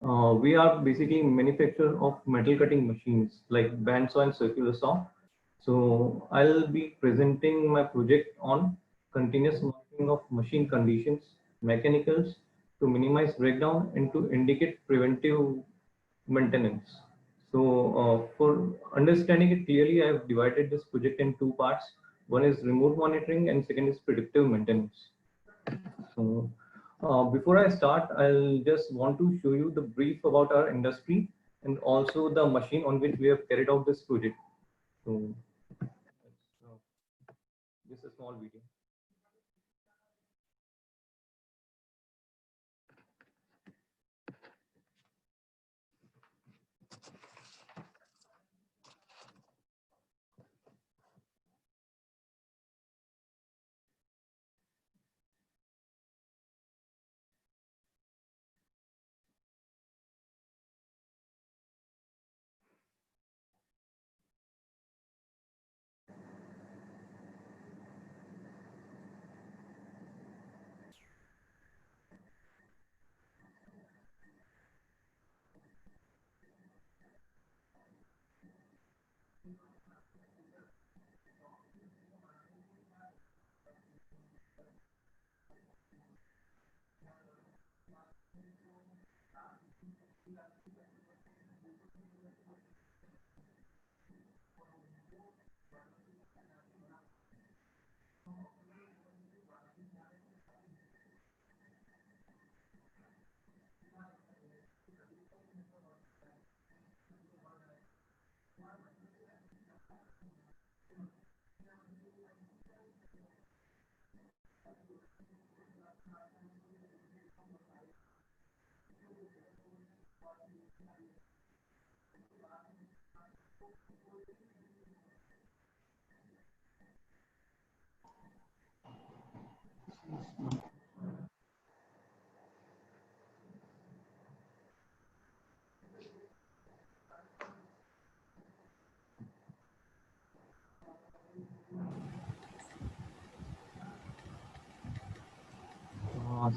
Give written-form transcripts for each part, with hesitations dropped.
We are basically manufacturer of metal cutting machines like bandsaw and circular saw. So I'll be presenting my project on continuous monitoring of machine conditions, mechanicals to minimize breakdown and to indicate preventive maintenance. So for understanding it clearly, I have divided this project in two parts. One is remote monitoring and second is predictive maintenance. So before I start, I'll just want to show you the brief about our industry and also the machine on which we have carried out this project. So uh, just a small video.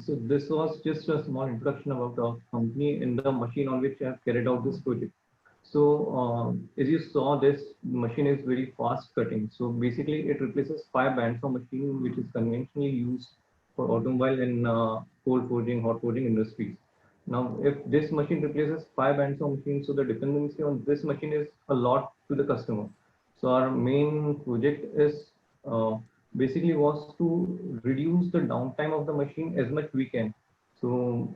So this was just a small introduction about our company and the machine on which I have carried out this project. So as you saw, this machine is very fast cutting. So basically it replaces five bandsaw machine, which is conventionally used for automobile and cold forging, hot forging industries. Now, if this machine replaces five bandsaw machines, so the dependency on this machine is a lot to the customer. So our main project is basically was to reduce the downtime of the machine as much we can. So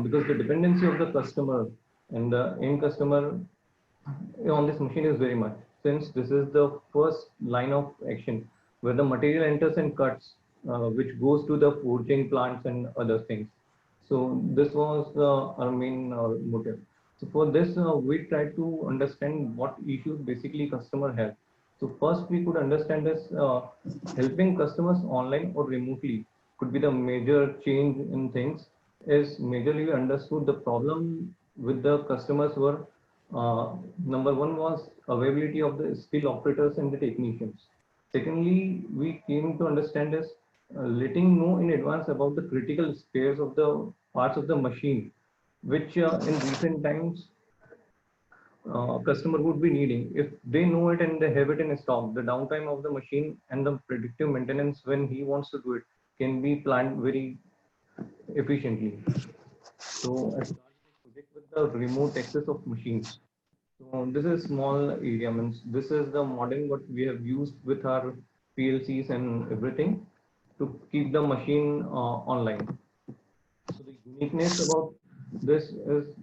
because the dependency of the customer and the end customer on this machine is very much, since this is the first line of action where the material enters and cuts, which goes to the forging plants and other things. So this was our main motive. So for this, we try to understand what issues basically customer have. So first we could understand this helping customers online or remotely could be the major change in things. Is majorly we understood the problem with the customers were number one was availability of the skilled operators and the technicians. Secondly, we came to understand is letting know in advance about the critical spares of the parts of the machine, which in recent times customer would be needing. If they know it and they have it in stock, the downtime of the machine and the predictive maintenance when he wants to do it can be planned very efficiently. So I started the project with the remote access of machines. So this is small area, means this is the model what we have used with our PLCs and everything to keep the machine online. So the uniqueness about this is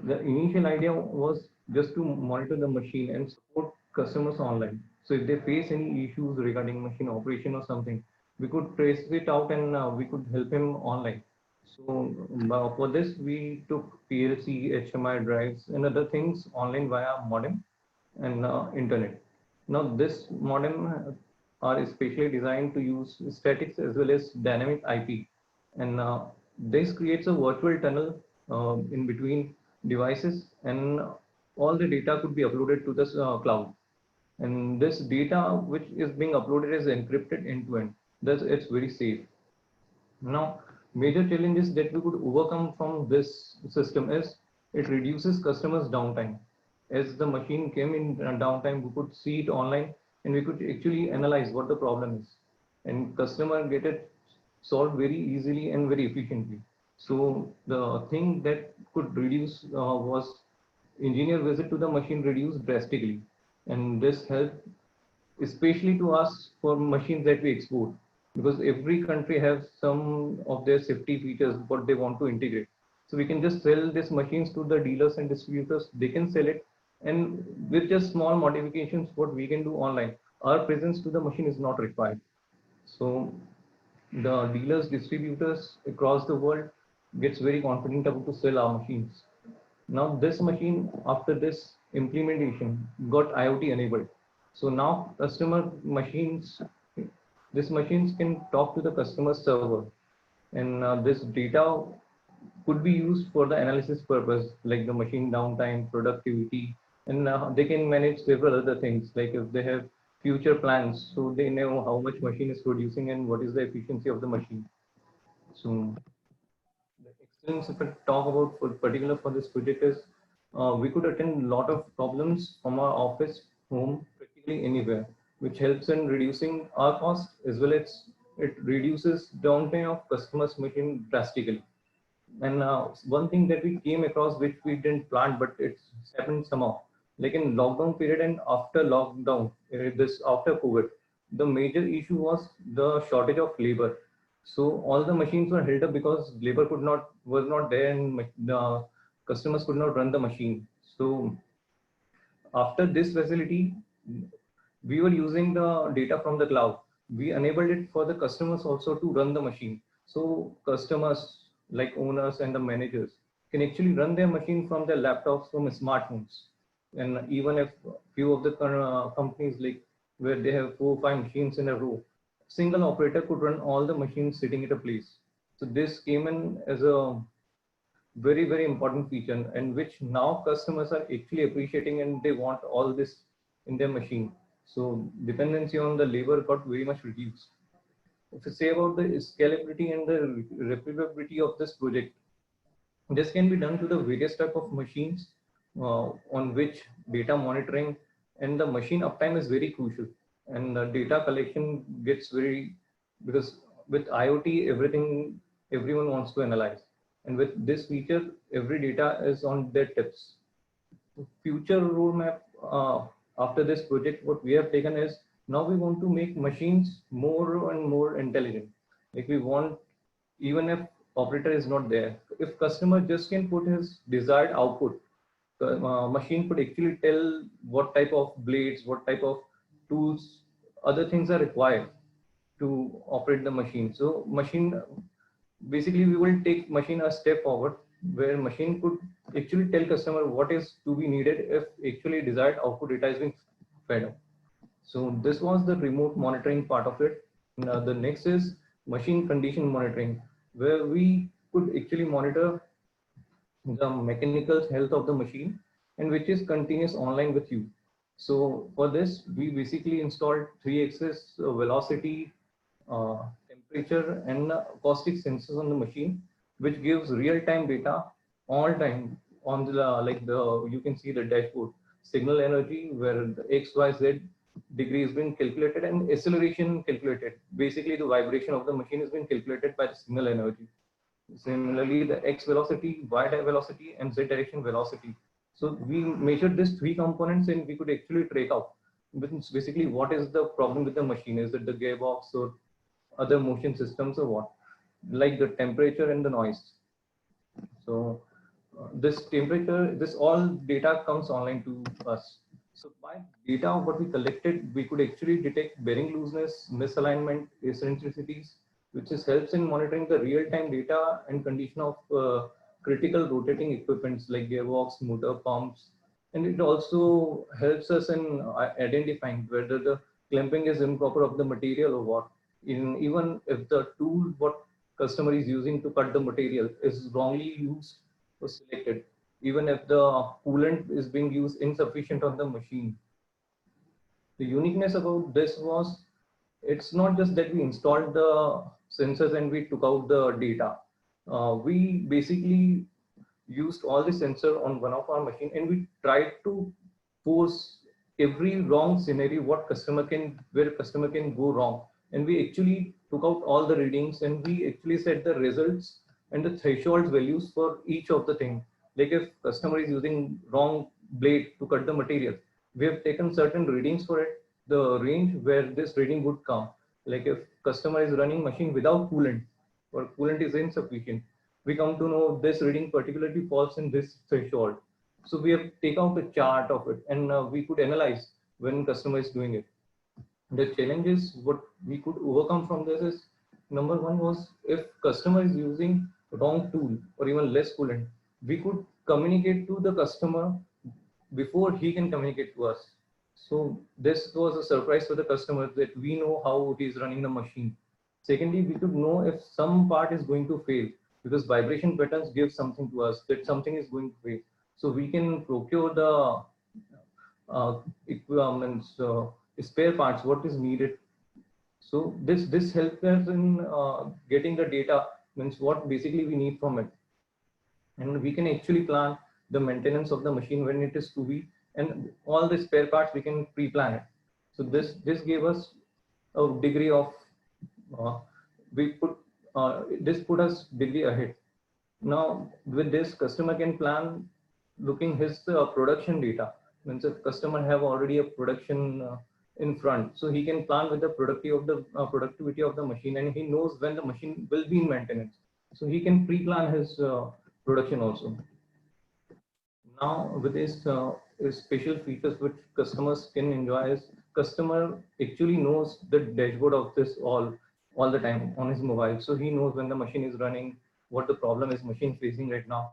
the initial idea was just to monitor the machine and support customers online. So if they face any issues regarding machine operation or something, we could trace it out and we could help him online. So for this, we took PLC, HMI drives, and other things online via modem and internet. Now this modem are especially designed to use statics as well as dynamic IP, and this creates a virtual tunnel in between devices, and all the data could be uploaded to this cloud. And this data which is being uploaded is encrypted end to end. Thus, it's very safe. Now, Major challenges that we could overcome from this system is it reduces customers' downtime. As the machine came in downtime, we could see it online and we could actually analyze what the problem is. And customer get it solved very easily and very efficiently. So the thing that could reduce was engineer visit to the machine reduced drastically. And this helped especially to us for machines that we export, because every country has some of their safety features what they want to integrate. So we can just sell these machines to the dealers and distributors. They can sell it, and with just small modifications, what we can do online, our presence to the machine is not required. So the dealers, distributors across the world gets very confident about to sell our machines. Now this machine after this implementation got IoT enabled. So now customer machines, these machines can talk to the customer server, and this data could be used for the analysis purpose like the machine downtime, productivity, and they can manage several other things like if they have future plans, so they know how much machine is producing and what is the efficiency of the machine. So the excellence, if I talk about for particular for this project is we could attend a lot of problems from our office, home, practically anywhere, which helps in reducing our cost as well as it reduces downtime of customers' machine drastically. And one thing that we came across which we didn't plan, but it's happened somehow, like in lockdown period and after lockdown, this after COVID, the major issue was the shortage of labor. So all the machines were held up because labor was not there and the customers could not run the machine. So after this facility, we were using the data from the cloud. We enabled it for the customers also to run the machine. So customers like owners and the managers can actually run their machine from their laptops, from smartphones. And even if few of the companies like where they have 4 or 5 machines in a row, single operator could run all the machines sitting at a place. So this came in as a very important feature, and which now customers are actually appreciating and they want all this in their machine. So dependency on the labor got very much reduced. If you say about the scalability and the replicability of this project, this can be done to the various type of machines on which data monitoring and the machine uptime is very crucial, and the data collection gets very, because with IoT everything everyone wants to analyze, and with this feature every data is on their tips. Future roadmap after this project, what we have taken is now we want to make machines more and more intelligent. Like we want, even if operator is not there, if customer just can put his desired output, the machine could actually tell what type of blades, what type of tools, other things are required to operate the machine. So machine, basically we will take machine a step forward where machine could actually tell customer what is to be needed if actually desired output data is being fed up. So this was the remote monitoring part of it. Now the next is machine condition monitoring, where we could actually monitor the mechanical health of the machine and which is continuous online with you. So for this, we basically installed 3-axis velocity, temperature, and acoustic sensors on the machine, which gives real-time data all time on the like the you can see the dashboard signal energy where the X, Y, Z degree has been calculated and acceleration calculated. Basically, the vibration of the machine has been calculated by the signal energy. Similarly, the X velocity, Y velocity, and Z direction velocity. So we measured these 3 components and we could actually track out basically what is the problem with the machine. Is it the gearbox or other motion systems or what? Like the temperature and the noise. So this temperature, this all data comes online to us. So by data what we collected, we could actually detect bearing looseness, misalignment, eccentricities, which is helps in monitoring the real-time data and condition of critical rotating equipments like gearbox, motor, pumps, and it also helps us in identifying whether the clamping is improper of the material or what. Even if the tool what customer is using to cut the material is wrongly used or selected, even if the coolant is being used insufficient on the machine. The uniqueness about this was it's not just that we installed the sensors and we took out the data. we basically used all the sensor on one of our machine, and we tried to force every wrong scenario what customer can, where customer can go wrong, and we actually took out all the readings, and we actually set the results and the threshold values for each of the thing. Like if customer is using wrong blade to cut the material, we have taken certain readings for it, the range where this reading would come. Like if customer is running machine without coolant, or coolant is insufficient, we come to know this reading particularly falls in this threshold. So we have take out a chart of it, and we could analyze when customer is doing it. The challenges what we could overcome from this is, number one was, if customer is using wrong tool or even less coolant, we could communicate to the customer before he can communicate to us. So this was a surprise for the customer that we know how he is running the machine. Secondly, we could know if some part is going to fail, because vibration patterns give something to us that something is going to fail. So we can procure the equipments, spare parts, what is needed. So this helps us in getting the data, means what basically we need from it, and we can actually plan the maintenance of the machine when it is to be, and all the spare parts we can pre-plan it. So this gave us a degree of uh, we put this put us degree ahead. Now with this, customer can plan looking his production data. Means if customer have already a production in front, so he can plan with the productivity of the machine, and he knows when the machine will be in maintenance. So he can pre-plan his production also. Now with this special features which customers can enjoy is, customer actually knows the dashboard of this all the time on his mobile. So he knows when the machine is running, what the problem is machine facing right now.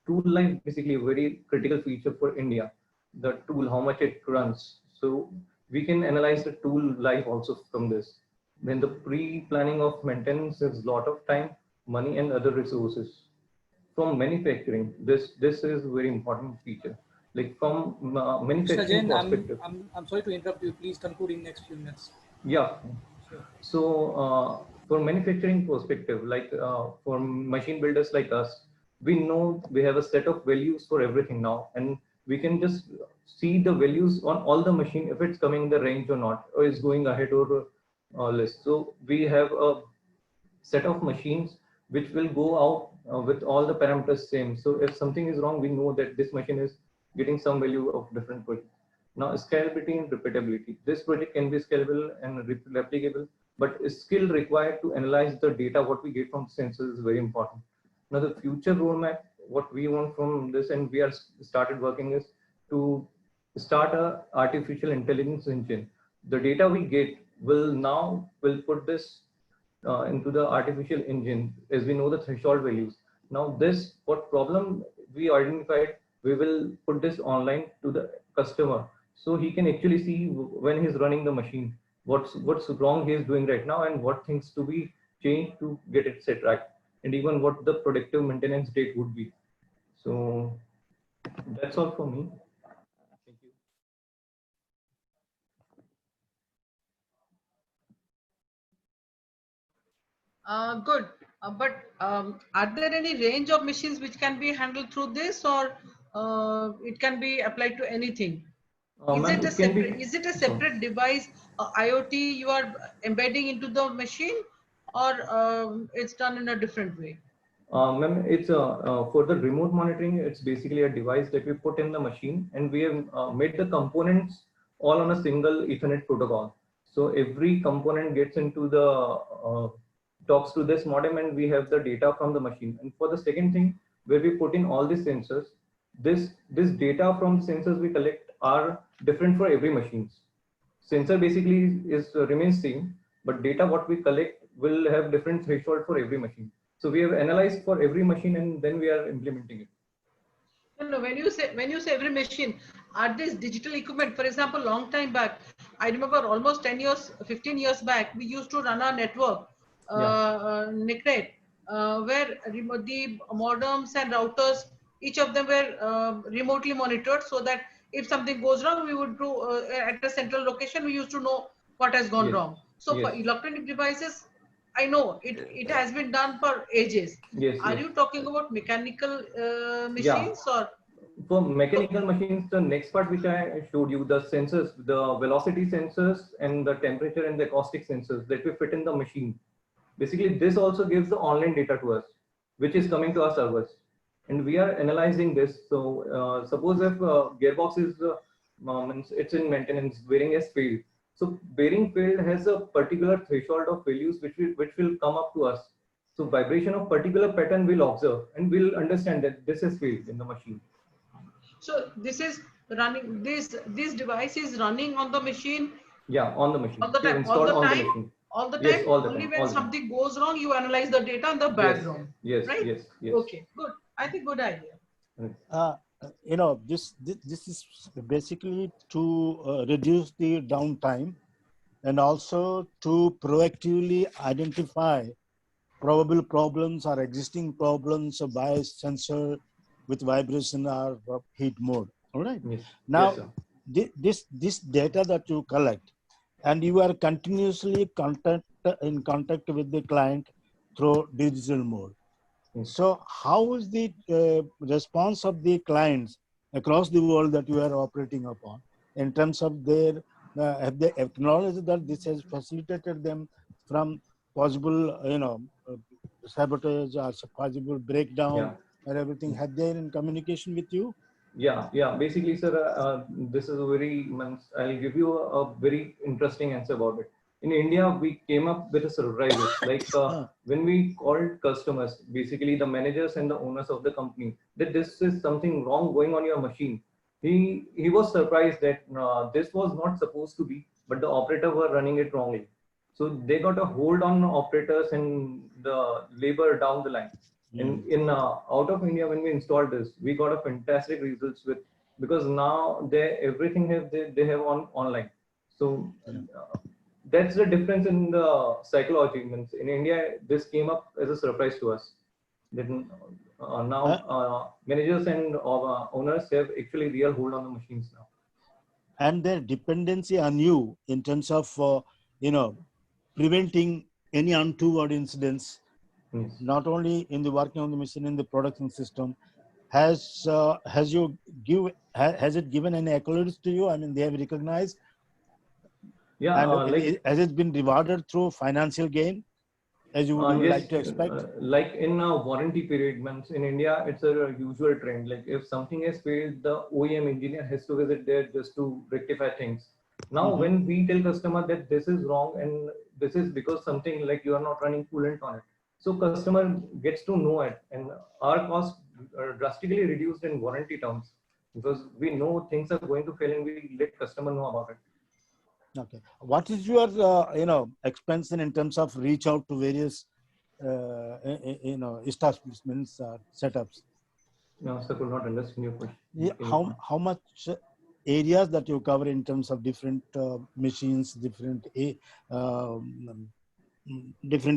Tool life basically a very critical feature for India. The tool, how much it runs. So we can analyze the tool life also from this. Then the pre-planning of maintenance is lot of time, money, and other resources. From manufacturing, this is a very important feature. Like from Mr. manufacturing Jain, perspective. I'm sorry to interrupt you. Please conclude in next few minutes. Yeah. Sure. So for manufacturing perspective, like for machine builders like us, we know we have a set of values for everything now, and we can just see the values on all the machine if it's coming in the range or not, or is going ahead or less. So we have a set of machines which will go out with all the parameters same. So if something is wrong, we know that this machine is getting some value of different project. Now scalability and repeatability. This project can be scalable and replicable, but skill required to analyze the data what we get from sensors is very important. Now the future roadmap, what we want from this, and we are started working, is to start a artificial intelligence engine. The data we get will put this into the artificial engine, as we know the threshold values. Now this, what problem we identified, we will put this online to the customer, so he can actually see when he's running the machine, what's wrong he is doing right now, and what things to be changed to get it set right, and even what the predictive maintenance date would be. So that's all for me. Thank you. Good. But are there any range of machines which can be handled through this, or it can be applied to anything? Ma'am, it can be. Is it a So, separate device, IoT you are embedding into the machine, or it's done in a different way? Ma'am, it's for the remote monitoring. It's basically a device that we put in the machine, and we have made the components all on a single Ethernet protocol. So every component gets into the talks to this modem, and we have the data from the machine. And for the second thing, where we put in all these sensors, this data from the sensors we collect are different for every machine. Sensor basically is remains same, but data what we collect will have different threshold for every machine. So we have analyzed for every machine, and then we are implementing it. No, when you say every machine, are these digital equipment? For example, long time back, I remember almost 10 years, 15 years back, we used to run our network, Yeah. NICNET, where the modems and routers, each of them were remotely monitored, so that if something goes wrong, we would do at a central location, we used to know what has gone Yes. wrong. So for Yes. electronic devices, I know it has been done for ages. Yes, Are yes. you talking about mechanical Yeah. machines or? For mechanical machines, the next part which I showed you, the sensors, the velocity sensors and the temperature and the acoustic sensors that we fit in the machine. Basically, this also gives the online data to us, which is coming to our servers. And we are analyzing this. So suppose if gearbox is, it's in maintenance, bearing has failed. So bearing failed has a particular threshold of values which will come up to us. So vibration of particular pattern will observe and we'll understand that this has failed in the machine. So this is running. This device is running on the machine Yeah, on the machine. all the It is time. All installed the on the time. machine. All the Yes, time. all the Only time, when all the time. something goes wrong, you analyze the data in the Yes, background. yes, Right? yes, yes. Okay. Good. I think good idea. Right. This is basically to reduce the downtime and also to proactively identify probable problems or existing problems of bias sensor with vibration or heat mode. All right. Yes, Now, yes, sir. this data that you collect, and you are continuously in contact with the client through digital mode. Yes. So how is the response of the clients across the world that you are operating upon in terms of their, have they acknowledged that this has facilitated them from possible, sabotage or possible breakdown Yeah. or everything? Have they in communication with you? Yeah. Basically, sir, this is a very, I'll give you a very interesting answer about it. In India, we came up with a surprises. Like when we called customers, basically the managers and the owners of the company, that this is something wrong going on your machine. He was surprised that this was not supposed to be, but the operator were running it wrongly. So they got a hold on operators and the labor down the line. In out of India, when we installed this, we got a fantastic results with, because now they everything they have on online. So that's the difference in the psychology. Means in India, this came up as a surprise to us. Then now managers and owners have actually real hold on the machines now. And their dependency on you in terms of, preventing any untoward incidents, Yes. not only in the working on the machine, in the production system, has it given any accolades to you? I mean, they have recognized, Yeah, and like has it been rewarded through financial gain, as you would yes, like to expect? like in a warranty period, months in India, it's a usual trend. Like if something has failed, the OEM engineer has to visit there just to rectify things. Now, when we tell customer that this is wrong and this is because something like you are not running coolant on it, so customer gets to know it, and our cost are drastically reduced in warranty terms because we know things are going to fail and we let customer know about it. Okay. What is your, expansion in terms of reach out to various, establishments or setups? No, sir, could not understand your question. Yeah, Can you- how much areas that you cover in terms of different machines, different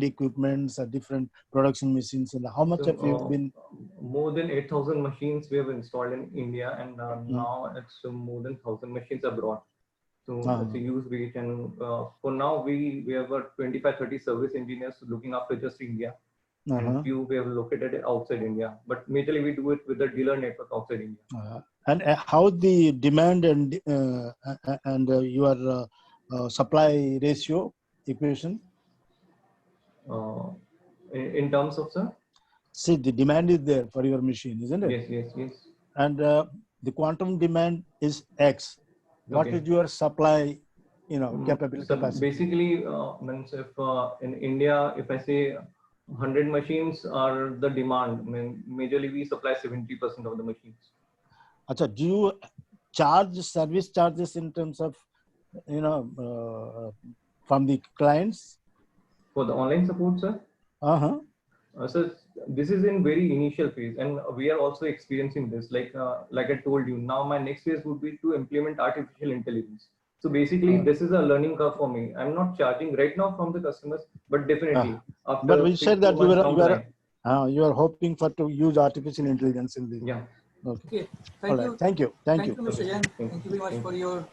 equipments, different production machines, and how much So, have you been? more than 8,000 machines we have installed in India, and now it's more than 1,000 machines abroad. So it's a huge reach, and for now we have got 25-30 service engineers looking after just India, and few we have located outside India. But majorly we do it with the dealer network outside India. And how the demand and your supply ratio equation? In terms of, sir? See, the demand is there for your machine, isn't it? Yes. And the quantum demand is X. What Okay. is your supply, So capacity? basically, means if in India, if I say 100 machines are the demand, I mean, majorly we supply 70% of the machines. Achha, do you charge service charges in terms of, from the clients? For the online support, sir? So this is in very initial phase, and we are also experiencing this. Like I told you, now my next phase would be to implement artificial intelligence. So basically, this is a learning curve for me. I'm not charging right now from the customers, but definitely after. But we said that you are hoping for to use artificial intelligence in the. Yeah. Okay. Thank you. Thank you. Thank you, Mr. Jain. Thank you very much for your